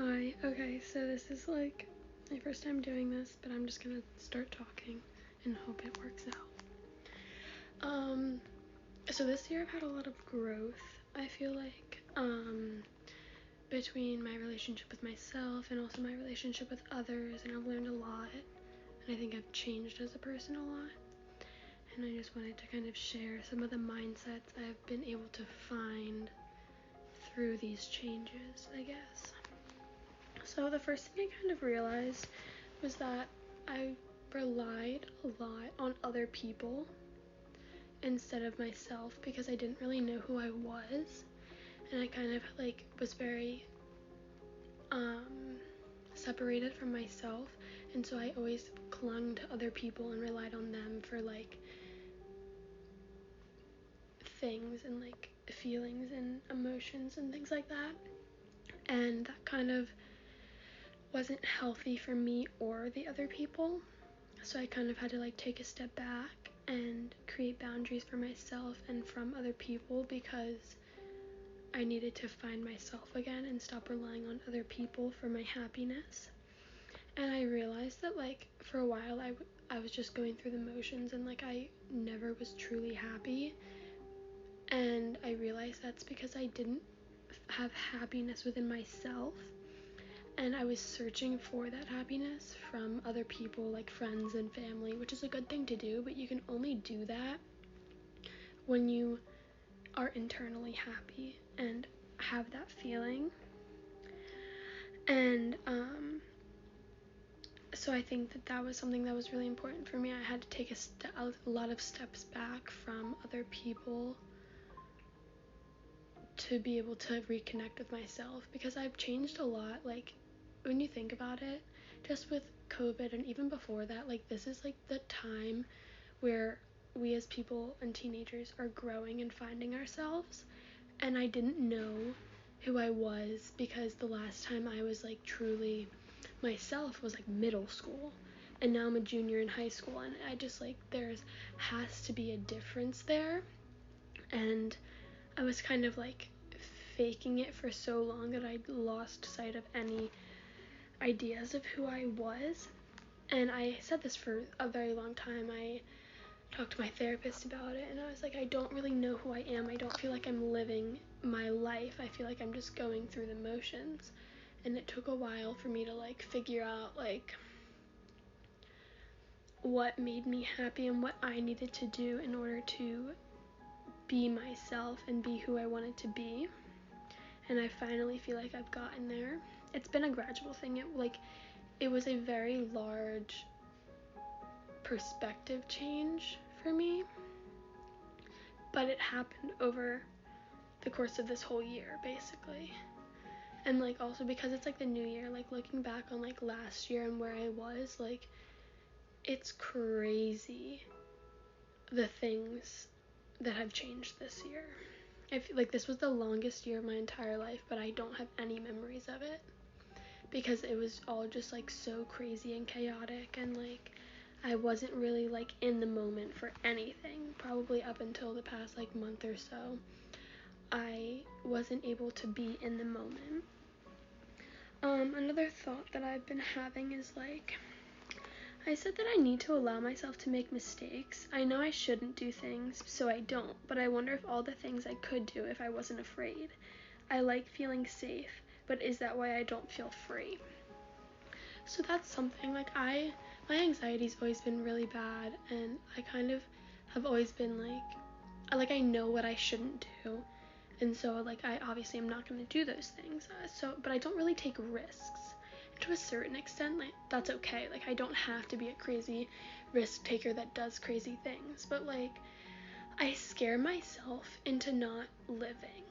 Hi, okay, so this is like my first time doing this, but I'm just gonna start talking and hope it works out. So this year I've had a lot of growth, I feel like, between my relationship with myself and also my relationship with others, and I've learned a lot, and I think I've changed as a person a lot, and I just wanted to kind of share some of the mindsets I've been able to find through these changes, I guess. So the first thing I kind of realized was that I relied a lot on other people instead of myself because I didn't really know who I was, and I kind of like was very separated from myself, and so I always clung to other people and relied on them for like things and like feelings and emotions and things like that, and that kind of wasn't healthy for me or the other people. So I kind of had to like take a step back and create boundaries for myself and from other people because I needed to find myself again and stop relying on other people for my happiness. And I realized that like for a while I was just going through the motions and like I never was truly happy. And I realized that's because I didn't have happiness within myself, and I was searching for that happiness from other people like friends and family, which is a good thing to do, but you can only do that when you are internally happy and have that feeling. And so I think that was something that was really important for me. I had to take a lot of steps back from other people to be able to reconnect with myself, because I've changed a lot. Like when you think about it, just with COVID and even before that, like this is like the time where we as people and teenagers are growing and finding ourselves, and I didn't know who I was because the last time I was like truly myself was like middle school, and now I'm a junior in high school, and I just like has to be a difference there. And I was kind of like faking it for so long that I lost sight of any ideas of who I was. And I said this for a very long time. I talked to my therapist about it, and I was like, I don't really know who I am. I don't feel like I'm living my life. I feel like I'm just going through the motions. And it took a while for me to like figure out like what made me happy and what I needed to do in order to be myself and be who I wanted to be. And I finally feel like I've gotten there. It's been a gradual thing. It was a very large perspective change for me, but it happened over the course of this whole year, basically. And like also because it's like the new year, like looking back on like last year and where I was, like it's crazy the things that have changed this year. I feel like this was the longest year of my entire life, but I don't have any memories of it because it was all just like so crazy and chaotic, and like I wasn't really like in the moment for anything. Probably up until the past like month or so, I wasn't able to be in the moment. Another thought that I've been having is like, I said that I need to allow myself to make mistakes. I know I shouldn't do things, so I don't, but I wonder if all the things I could do if I wasn't afraid. I like feeling safe, but is that why I don't feel free? So that's something, like my anxiety's always been really bad, and I kind of have always been like I know what I shouldn't do, and so like I obviously am not going to do those things. But I don't really take risks. And to a certain extent, like that's okay. Like I don't have to be a crazy risk taker that does crazy things, but like I scare myself into not living.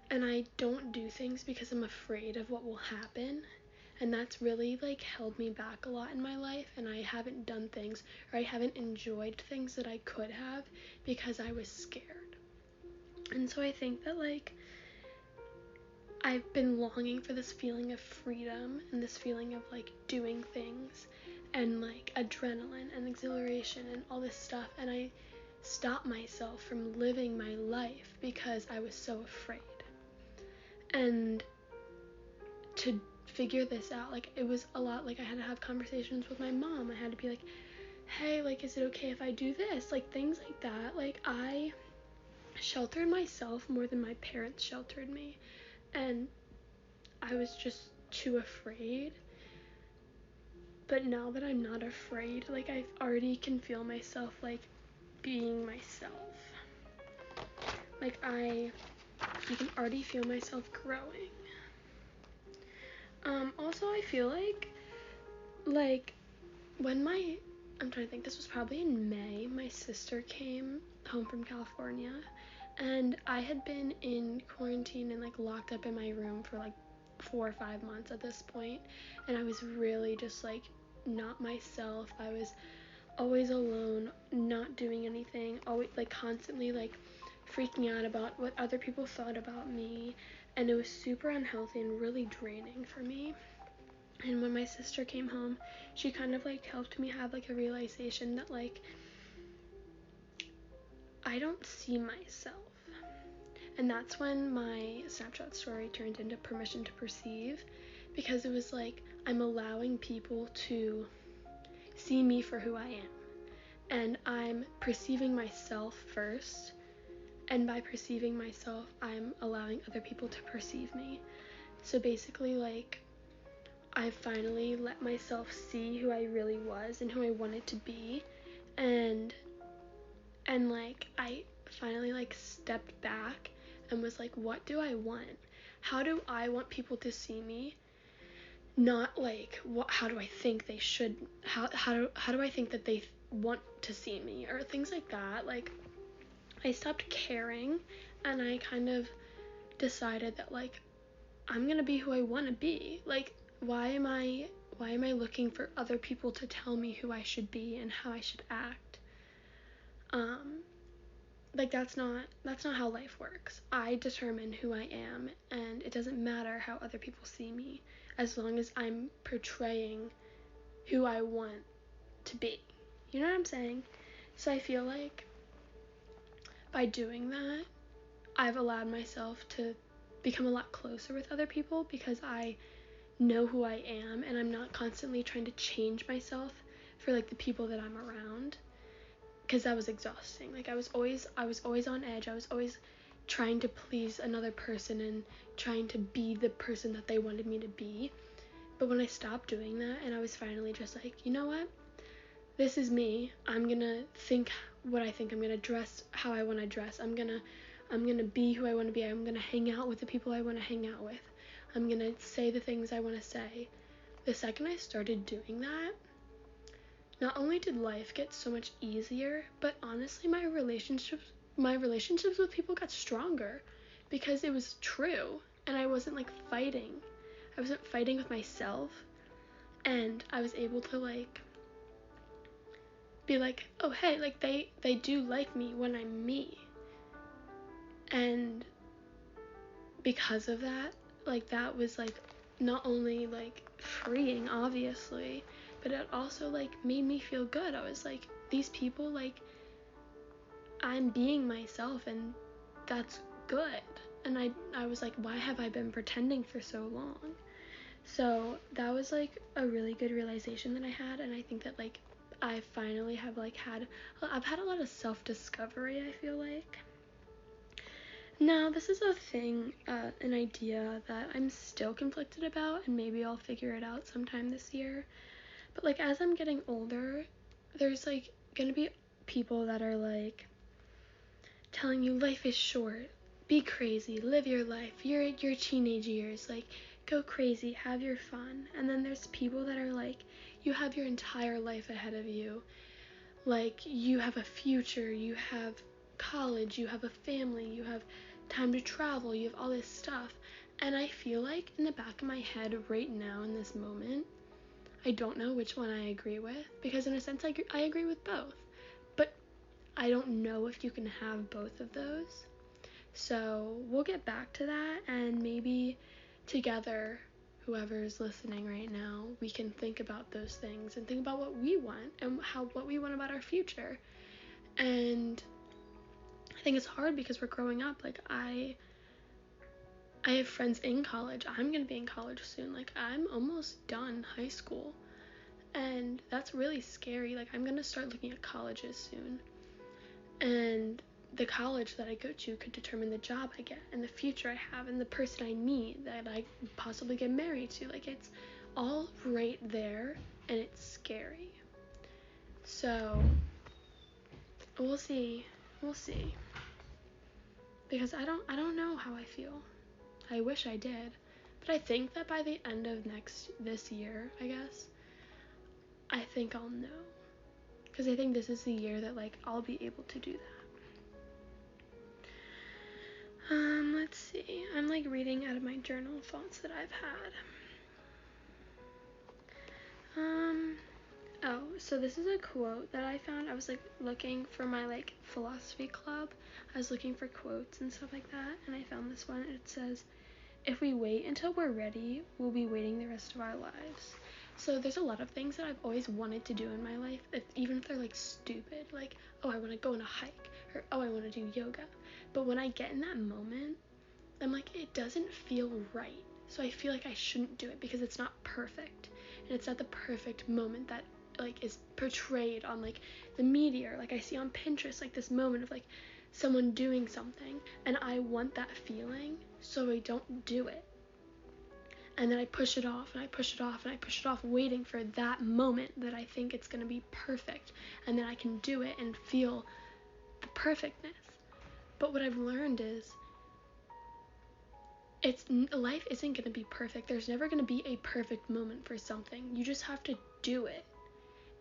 And I don't do things because I'm afraid of what will happen. And that's really like held me back a lot in my life, and I haven't done things, or I haven't enjoyed things that I could have because I was scared. And so I think that like I've been longing for this feeling of freedom and this feeling of like doing things and like adrenaline and exhilaration and all this stuff, and I stopped myself from living my life because I was so afraid. And to figure this out. Like, it was a lot. Like, I had to have conversations with my mom. I had to be like, hey, like, is it okay if I do this? Like, things like that. Like, I sheltered myself more than my parents sheltered me, and I was just too afraid. But now that I'm not afraid, like, I already can feel myself, like, being myself. Like, you can already feel myself growing. Also, I feel like, when I'm trying to think, this was probably in May, my sister came home from California, and I had been in quarantine and, like, locked up in my room for, like, 4 or 5 months at this point, and I was really just, like, not myself. I was always alone, not doing anything, always, like, constantly, like, freaking out about what other people thought about me, and it was super unhealthy and really draining for me. And when my sister came home, she kind of, like, helped me have, like, a realization that, like, I don't see myself. And that's when my Snapchat story turned into Permission to Perceive, because it was like, I'm allowing people to see me for who I am, and I'm perceiving myself first, and by perceiving myself, I'm allowing other people to perceive me. So basically, like, I finally let myself see who I really was and who I wanted to be, and like, I finally, like, stepped back and was like, what do I want? How do I want people to see me? Not like, how do I think they should, how do I think that they want to see me, or things like that. Like, I stopped caring, and I kind of decided that, like, I'm gonna be who I want to be. Like, why am I looking for other people to tell me who I should be and how I should act? Like, that's not how life works. I determine who I am, and it doesn't matter how other people see me, as long as I'm portraying who I want to be. You know what I'm saying? So I feel like by doing that, I've allowed myself to become a lot closer with other people, because I know who I am, and I'm not constantly trying to change myself for, like, the people that I'm around, because that was exhausting. Like, I was always on edge. I was always trying to please another person and trying to be the person that they wanted me to be. But when I stopped doing that, and I was finally just like, you know what? This is me. I'm gonna think what I think. I'm gonna dress how I want to dress. I'm gonna be who I want to be. I'm gonna hang out with the people I want to hang out with. I'm gonna say the things I want to say. The second I started doing that, not only did life get so much easier, but honestly, my relationships with people got stronger, because it was true, and I wasn't, like, fighting. I wasn't fighting with myself, and I was able to, like, be like, oh, hey, like, they do like me when I'm me. And because of that, like, that was, like, not only, like, freeing, obviously, but it also, like, made me feel good. I was like, these people, like, I'm being myself, and that's good. And I was like, why have I been pretending for so long? So that was, like, a really good realization that I had, and I think that, like, I finally have, like, I've had a lot of self-discovery, I feel like. Now, this is a thing, an idea that I'm still conflicted about, and maybe I'll figure it out sometime this year. But, like, as I'm getting older, there's, like, gonna be people that are, like, telling you life is short, be crazy, live your life, you're at your teenage years, like, go crazy, have your fun. And then there's people that are like, you have your entire life ahead of you, like, you have a future, you have college, you have a family, you have time to travel, you have all this stuff. And I feel like in the back of my head right now, in this moment, I don't know which one I agree with, because in a sense I agree with both, but I don't know if you can have both of those. So we'll get back to that, and maybe together, whoever's listening right now, we can think about those things and think about what we want and what we want about our future. And I think it's hard because we're growing up. Like, I I have friends in college. I'm going to be in college soon. Like, I'm almost done high school. And that's really scary. Like, I'm going to start looking at colleges soon. And the college that I go to could determine the job I get and the future I have and the person I meet that I possibly get married to. Like, it's all right there, and it's scary. So, we'll see. We'll see. Because I don't know how I feel. I wish I did. But I think that by the end of this year, I guess, I think I'll know. Because I think this is the year that, like, I'll be able to do that. Let's see. I'm, like, reading out of my journal thoughts that I've had. Oh, so this is a quote that I found. I was, like, looking for my, like, philosophy club. I was looking for quotes and stuff like that, and I found this one. It says, "If we wait until we're ready, we'll be waiting the rest of our lives." So there's a lot of things that I've always wanted to do in my life, even if they're, like, stupid. Like, oh, I want to go on a hike, or oh, I want to do yoga. But when I get in that moment, I'm like, it doesn't feel right. So I feel like I shouldn't do it because it's not perfect. And it's not the perfect moment that, like, is portrayed on, like, the media, or, like, I see on Pinterest, like, this moment of, like, someone doing something, and I want that feeling, so I don't do it. And then I push it off, and I push it off, and I push it off, waiting for that moment that I think it's going to be perfect, and then I can do it and feel the perfectness. But what I've learned is, life isn't going to be perfect. There's never going to be a perfect moment for something. You just have to do it.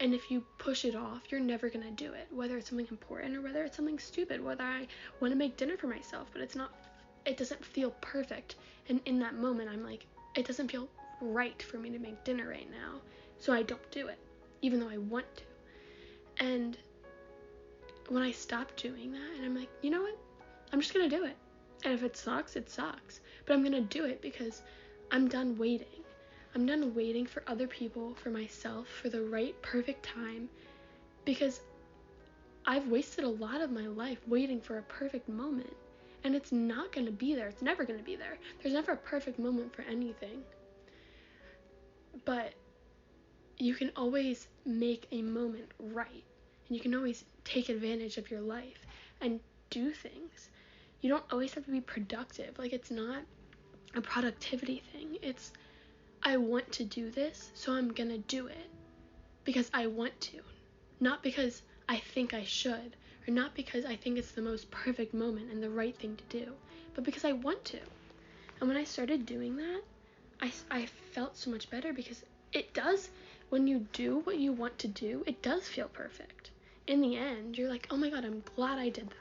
And if you push it off, you're never going to do it, whether it's something important or whether it's something stupid, whether I want to make dinner for myself, but it doesn't feel perfect. And in that moment, I'm like, it doesn't feel right for me to make dinner right now, so I don't do it, even though I want to. And when I stop doing that, and I'm like, you know what? I'm just going to do it. And if it sucks, it sucks. But I'm going to do it because I'm done waiting. I'm done waiting for other people, for myself, for the right, perfect time, because I've wasted a lot of my life waiting for a perfect moment, and it's not going to be there. It's never going to be there. There's never a perfect moment for anything. But you can always make a moment right, and you can always take advantage of your life and do things. You don't always have to be productive. Like, it's not a productivity thing. It's, I want to do this, so I'm gonna do it because I want to, not because I think I should, or not because I think it's the most perfect moment and the right thing to do, but because I want to. And when I started doing that, I felt so much better, because it does, when you do what you want to do, it does feel perfect. In the end, you're like, oh my god, I'm glad I did that.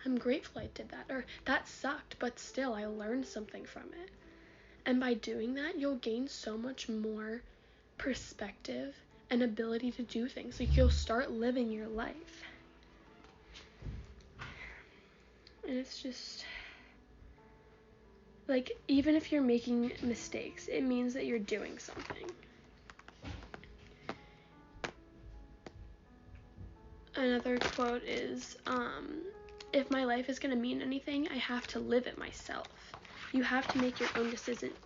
I'm grateful I did that. Or, that sucked, but still, I learned something from it. And by doing that, you'll gain so much more perspective and ability to do things. Like, you'll start living your life. And it's just, like, even if you're making mistakes, it means that you're doing something. Another quote is, if my life is going to mean anything, I have to live it myself. You have to make your own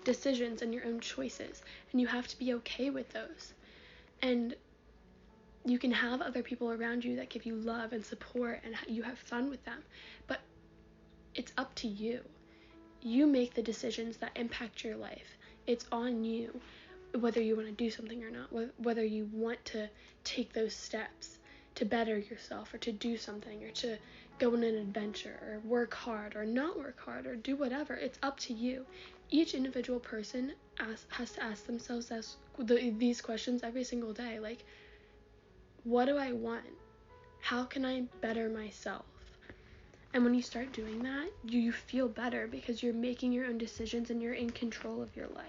decisions and your own choices, and you have to be okay with those. And you can have other people around you that give you love and support, and you have fun with them, but it's up to you. You make the decisions that impact your life. It's on you, whether you want to do something or not, whether you want to take those steps to better yourself, or to do something, or to go on an adventure, or work hard, or not work hard, or do whatever. It's up to you. Each individual person has to ask themselves these questions every single day. Like, what do I want? How can I better myself? And when you start doing that, you feel better, because you're making your own decisions and you're in control of your life.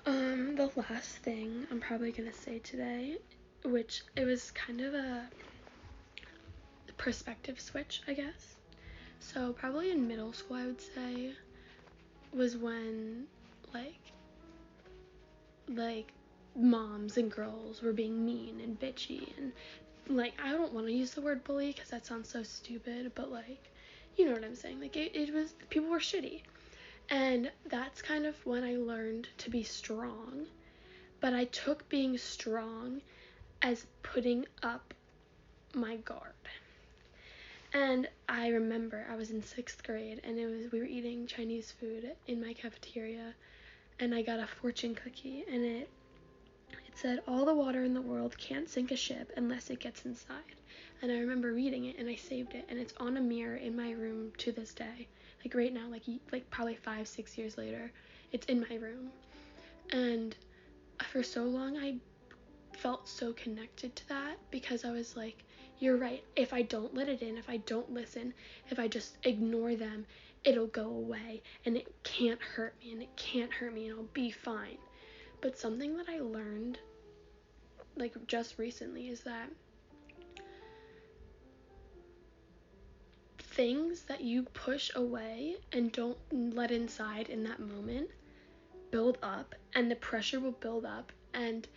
The last thing I'm probably going to say today, which it was kind of a perspective switch, I guess. So probably in middle school, I would say, was when, like moms and girls were being mean and bitchy, and, like, I don't want to use the word bully because that sounds so stupid, but, like, you know what I'm saying. Like, it was, people were shitty. And that's kind of when I learned to be strong. But I took being strong as putting up my guard. And I remember I was in 6th grade, and we were eating Chinese food in my cafeteria, and I got a fortune cookie, and it said, all the water in the world can't sink a ship unless it gets inside. And I remember reading it, and I saved it, and it's on a mirror in my room to this day. Like right now, like probably 5-6 years later, it's in my room. And for so long, I felt so connected to that, because I was like, you're right, if I don't let it in, if I don't listen, if I just ignore them, it'll go away, and it can't hurt me, and I'll be fine. But something that I learned, like, just recently is that things that you push away and don't let inside in that moment build up, and the pressure will build up, and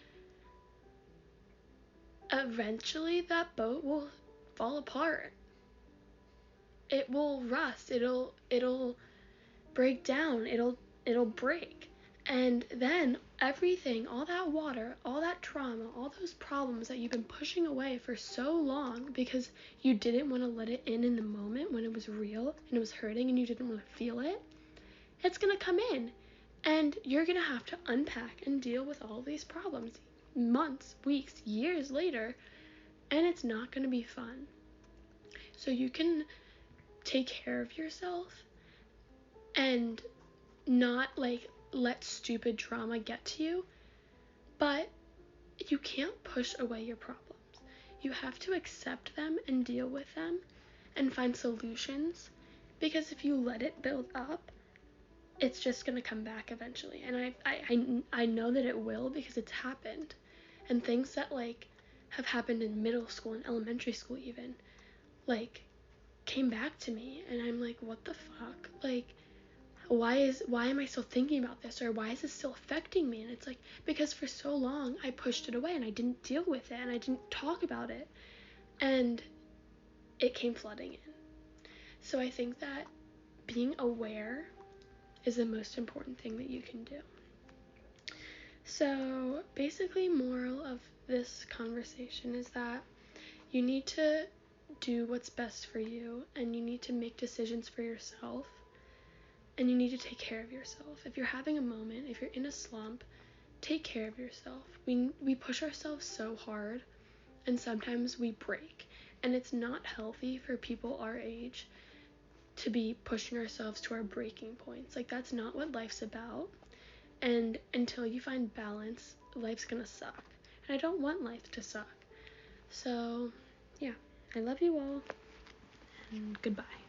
eventually that boat will fall apart. It will rust. It'll break down. It'll break. And then everything, all that water, all that trauma, all those problems that you've been pushing away for so long because you didn't want to let it in the moment when it was real and it was hurting and you didn't want to feel it, it's going to come in. And you're going to have to unpack and deal with all these problems months, weeks, years later, and it's not going to be fun. So you can take care of yourself and not like let stupid trauma get to you, but you can't push away your problems. You have to accept them and deal with them and find solutions, because if you let it build up, it's just gonna come back eventually. And I know that it will, because it's happened. And things that like have happened in middle school and elementary school even, like, came back to me, and I'm like, what the fuck? Like, why am I still thinking about this, or why is this still affecting me? And it's like, because for so long I pushed it away and I didn't deal with it and I didn't talk about it, and it came flooding in. So I think that being aware is the most important thing that you can do. So basically, moral of this conversation is that you need to do what's best for you, and you need to make decisions for yourself, and you need to take care of yourself. If you're having a moment, if you're in a slump, take care of yourself. We push ourselves so hard, and sometimes we break, and it's not healthy for people our age to be pushing ourselves to our breaking points. Like, that's not what life's about. And until you find balance, life's gonna suck, and I don't want life to suck. So yeah, I love you all, and goodbye.